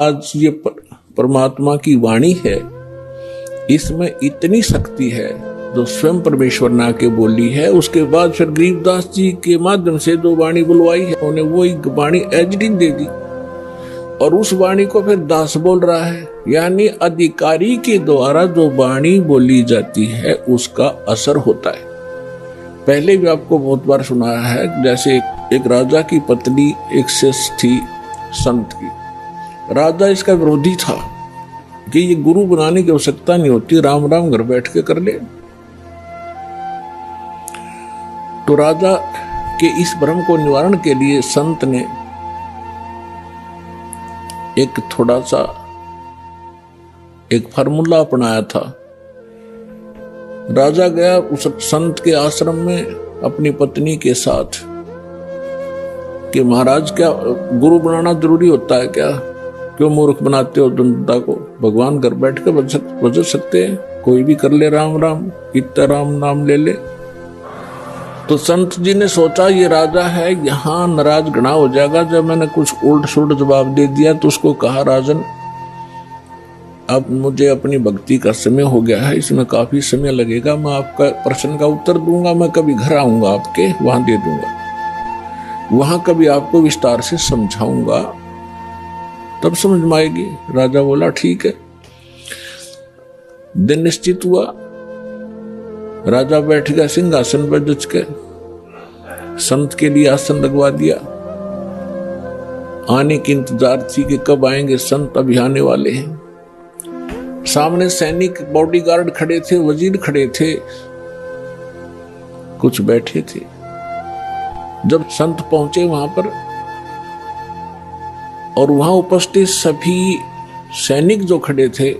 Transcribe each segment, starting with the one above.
आज ये परमात्मा की वाणी है, इसमें इतनी शक्ति है जो स्वयं परमेश्वर ने आके बोली है। उसके बाद फिर गरीबदास जी के माध्यम से जो वाणी बुलवाई है, उन्हें वही वाणी एजडिंग दे दी और उस वाणी को फिर दास बोल रहा है। यानी अधिकारी के द्वारा जो वाणी बोली जाती है उसका असर होता है। पहले भी आपको बहुत बार सुनाया है, जैसे एक राजा की पत्नी एक शिष्य थी संत की। राजा इसका विरोधी था कि ये गुरु बनाने की आवश्यकता नहीं होती, राम राम घर बैठ के कर ले। तो राजा के इस भ्रम को निवारण के लिए संत ने एक थोड़ा सा एक फार्मूला अपनाया था। राजा गया उस संत के आश्रम में अपनी पत्नी के साथ कि महाराज क्या गुरु बनाना जरूरी होता है क्या? क्यों मूर्ख बनाते हो जनता को? भगवान घर बैठ के बज सकते हैं, कोई भी कर ले राम राम, इतना राम नाम ले ले। तो संत जी ने सोचा ये राजा है, यहाँ नाराज घना हो जाएगा जब मैंने कुछ उल्ट सुल्ट जवाब दे दिया। तो उसको कहा, राजन अब मुझे अपनी भक्ति का समय हो गया है, इसमें काफी समय लगेगा, मैं आपका प्रश्न का उत्तर दूंगा, मैं कभी घर आऊंगा आपके वहां दे दूंगा, वहां कभी आपको विस्तार से समझाऊंगा, तब समझ में आएगी। राजा बोला ठीक है। दिन निश्चित हुआ, राजा बैठ गया सिंहासन पर जच के, संत के लिए आसन लगवा दिया। आने की इंतजार थी कि कब आएंगे संत, अभी आने वाले हैं। सामने सैनिक बॉडीगार्ड खड़े थे, वजीर खड़े थे, कुछ बैठे थे। जब संत पहुंचे वहां पर और वहां उपस्थित सभी सैनिक जो खड़े थे,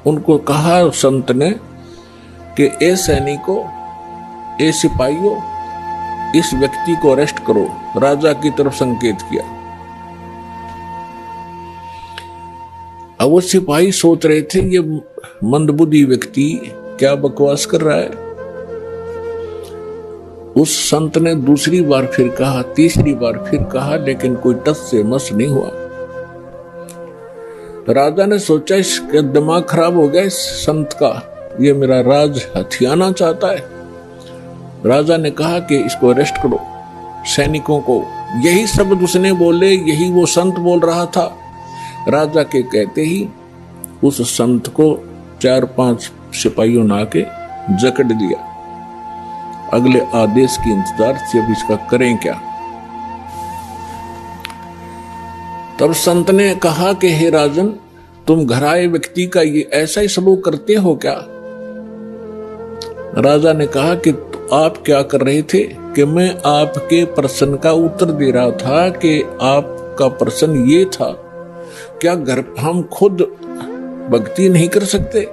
उनको कहा संत ने कि ए सैनिकों, ए सिपाहियों, इस व्यक्ति को अरेस्ट करो। राजा की तरफ संकेत किया। अब वो सिपाही सोच रहे थे ये मंदबुद्धि व्यक्ति क्या बकवास कर रहा है। उस संत ने दूसरी बार फिर कहा, तीसरी बार फिर कहा, लेकिन कोई टस से मस नहीं हुआ। राजा ने सोचा इसका दिमाग खराब हो गया इस संत का, ये मेरा राज हथियाना चाहता है। राजा ने कहा कि इसको अरेस्ट करो। सैनिकों को यही शब्द उसने बोले, यही वो संत बोल रहा था। राजा के कहते ही उस संत को 4-5 सिपाहियों ने आके जकड़ दिया। अगले आदेश की इंतजार से अब इसका करें क्या। तब संत ने कहा कि हे राजन, तुम घर आए व्यक्ति का ये ऐसा ही सलूक करते हो क्या? राजा ने कहा कि आप क्या कर रहे थे? कि मैं आपके प्रश्न का उत्तर दे रहा था कि आपका प्रश्न ये था, क्या घर हम खुद भक्ति नहीं कर सकते?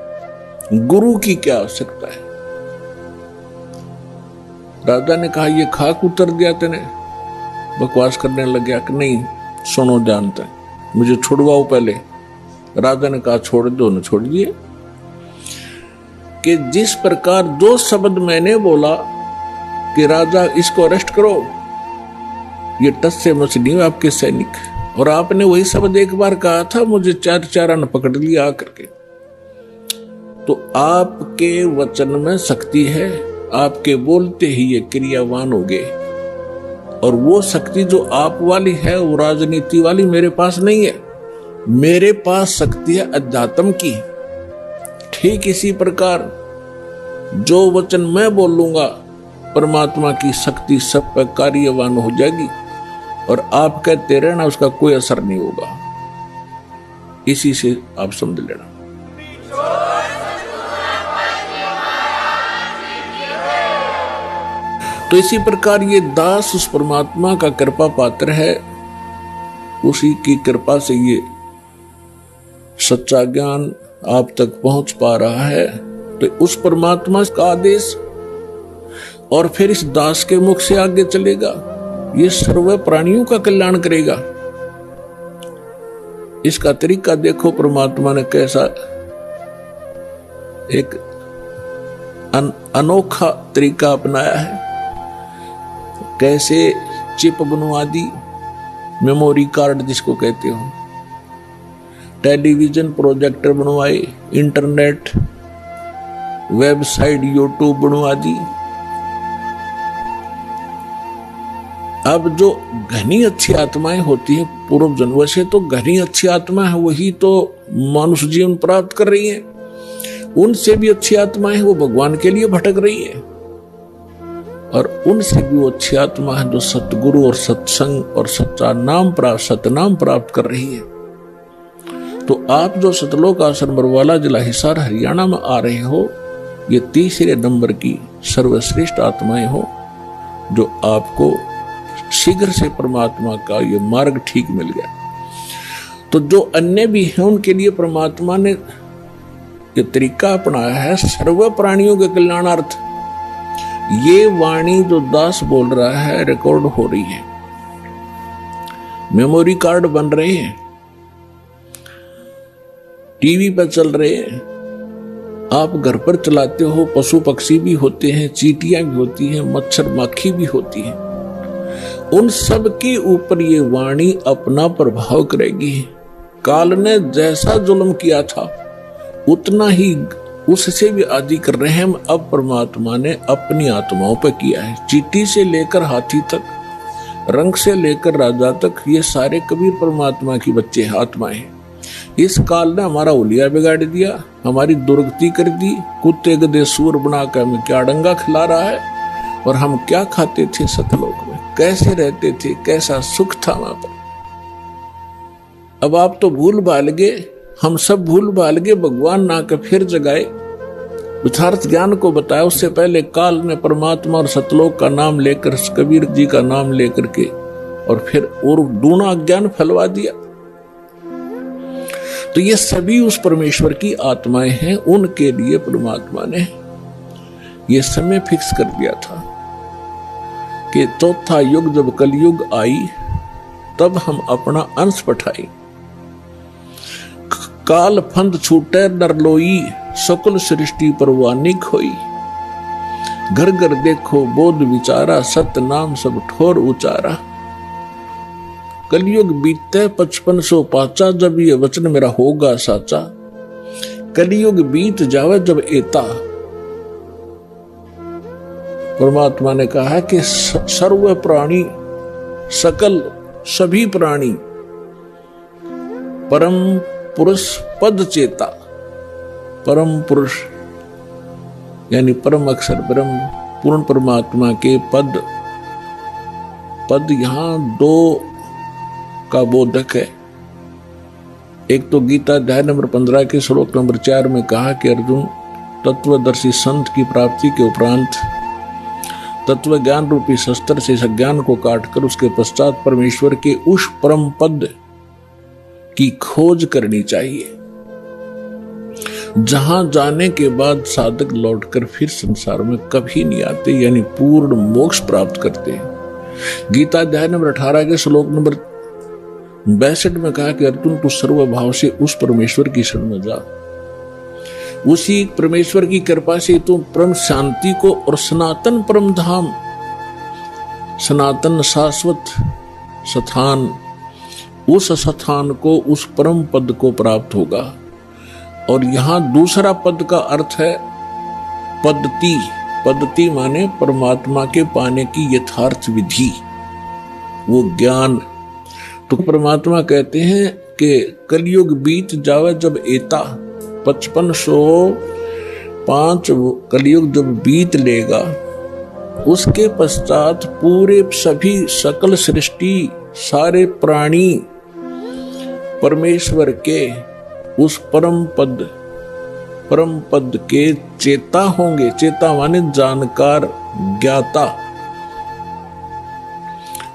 गुरु की क्या आवश्यकता है? राजा ने कहा ये खाक उत्तर दिया तेने। बकवास करने लग गया कि नहीं सुनो जानते हैं, मुझे छुड़वाओ पहले। राजा ने कहा छोड़ दो, न छोड़ दिए। कि जिस प्रकार जो शब्द मैंने बोला कि राजा इसको अरेस्ट करो, ये टस से मस नहीं आपके सैनिक। और आपने वही शब्द एक बार कहा था, मुझे 4 आना पकड़ लिया आकर के। तो आपके वचन में शक्ति है, आपके बोलते ही ये क्रियावान हो गए। और वो शक्ति जो आप वाली है वो राजनीति वाली मेरे पास नहीं है। मेरे पास शक्ति है अध्यात्म की। ठीक इसी प्रकार जो वचन मैं बोलूंगा, परमात्मा की शक्ति सब पर कार्यवान हो जाएगी और आप कहते रहना, उसका कोई असर नहीं होगा। इसी से आप समझ लेना। तो इसी प्रकार ये दास उस परमात्मा का कृपा पात्र है, उसी की कृपा से ये सच्चा ज्ञान आप तक पहुंच पा रहा है। तो उस परमात्मा का आदेश और फिर इस दास के मुख से आगे चलेगा, ये सर्व प्राणियों का कल्याण करेगा। इसका तरीका देखो, परमात्मा ने कैसा एक अनोखा तरीका अपनाया है। कैसे चिप बुनवा दी, मेमोरी कार्ड जिसको कहते हो, टेलीविजन प्रोजेक्टर बनवाए, इंटरनेट, वेबसाइट, यूट्यूब बनवा दी। अब जो घनी अच्छी आत्माएं होती हैं पूर्व जन्मों से, तो घनी अच्छी आत्मा है वही तो मानुष जीवन प्राप्त कर रही हैं। उनसे भी अच्छी आत्माएं वो भगवान के लिए भटक रही है, और उनसे भी वो अच्छी आत्मा है जो सतगुरु और सत्संग और सच्चा नाम प्राप्त, सतनाम प्राप्त कर रही है। तो आप जो सतलोक आश्रम बरवाला, जिला हिसार, हरियाणा में आ रहे हो, ये तीसरे नंबर की सर्वश्रेष्ठ आत्माएं हो जो आपको शीघ्र से परमात्मा का ये मार्ग ठीक मिल गया। तो जो अन्य भी हैं उनके लिए परमात्मा ने ये तरीका अपनाया है सर्व प्राणियों के कल्याणार्थ। ये वाणी जो दास बोल रहा है रिकॉर्ड हो रही है, मेमोरी कार्ड बन रहे हैं, टीवी पर चल रहे हैं, आप घर पर चलाते हो, पशु पक्षी भी होते हैं, चींटियां भी होती हैं, मच्छर माखी भी होती हैं, उन सब के ऊपर ये वाणी अपना प्रभाव करेगी। काल ने जैसा जुल्म किया था उतना ही उससे भी आदि कर रहे हैं। अब परमात्मा ने अपनी आत्माओं पर किया है। चींटी से लेकर हाथी तक, रंग से लेकर राजा तक, ये सारे कबीर परमात्मा की बच्चे आत्माएं हैं। इस काल ने हमारा उलिया बिगाड़ दिया, हमारी दुर्गति कर दी, कुत्ते गधे सूर बनाकर हमें क्या डंगा खिला रहा है, और हम क्या खाते थे सतलोक में, कैसे रहते थे, कैसा सुख था वहां पर। अब आप तो भूल भाल गए, हम सब भूल भाल गए, भगवान ना के फिर जगाए, यथार्थ ज्ञान को बताया। उससे पहले काल ने परमात्मा और सतलोक का नाम लेकर, कबीर जी का नाम लेकर के, और फिर और दूना अज्ञान फैलवा दिया। तो ये सभी उस परमेश्वर की आत्माएं हैं, उनके लिए परमात्मा ने ये समय फिक्स कर दिया था कि चौथा युग जब कलयुग आई तब हम अपना अंश पठाए। काल फंद छूटे नरलोई, सकल सृष्टि परवानिक होई। घर घर देखो बोध विचारा, सत नाम सब ठोर उचारा। कलयुग बीते 5500 पाचा, जब ये वचन मेरा होगा साचा। कलयुग बीत जावे जब एता, परमात्मा ने कहा कि सर्व प्राणी, सकल सभी प्राणी परम पुरुष पद चेता। परम पुरुष यानी परम अक्षर ब्रह्म पूर्ण परमात्मा के पद, पद यहां दो का बोधक है। एक तो गीता अध्याय नंबर 15 के श्लोक नंबर 4 में कहा कि अर्जुन, तत्वदर्शी संत की प्राप्ति के उपरांत तत्व ज्ञान रूपी शस्त्र से सज्ञान को काटकर उसके पश्चात परमेश्वर के उस परम पद की खोज करनी चाहिए, जहां जाने के बाद साधक लौटकर फिर संसार में कभी नहीं आते, यानी पूर्ण मोक्ष प्राप्त करते हैं। गीता अध्याय नंबर 18 के श्लोक नंबर 62 में कहा कि अर्जुन, तू सर्वभाव से उस परमेश्वर की शरण में जा। उसी परमेश्वर की कृपा से तू परम शांति को और सनातन परम धाम, सनातन शाश्वत स्थान, उस स्थान को, उस परम पद को प्राप्त होगा। और यहां दूसरा पद का अर्थ है पद्धति। पद्धति माने परमात्मा के पाने की यथार्थ विधि, वो ज्ञान। तो परमात्मा कहते हैं कि कलयुग बीत जावे जब एता, 5505 कलयुग जब बीत लेगा, उसके पश्चात पूरे सभी सकल सृष्टि, सारे प्राणी परमेश्वर के उस परम पद के चेता होंगे। चेता माने जानकार, ज्ञाता।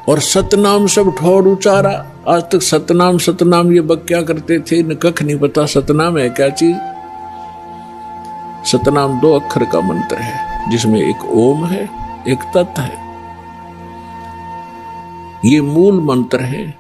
और सतनाम सब ठोर उचारा। आज तक सतनाम ये बक क्या करते थे, न कख नहीं पता सतनाम है क्या चीज। सतनाम 2 अक्षर का मंत्र है, जिसमें एक ओम है, एक तत् है। ये मूल मंत्र है।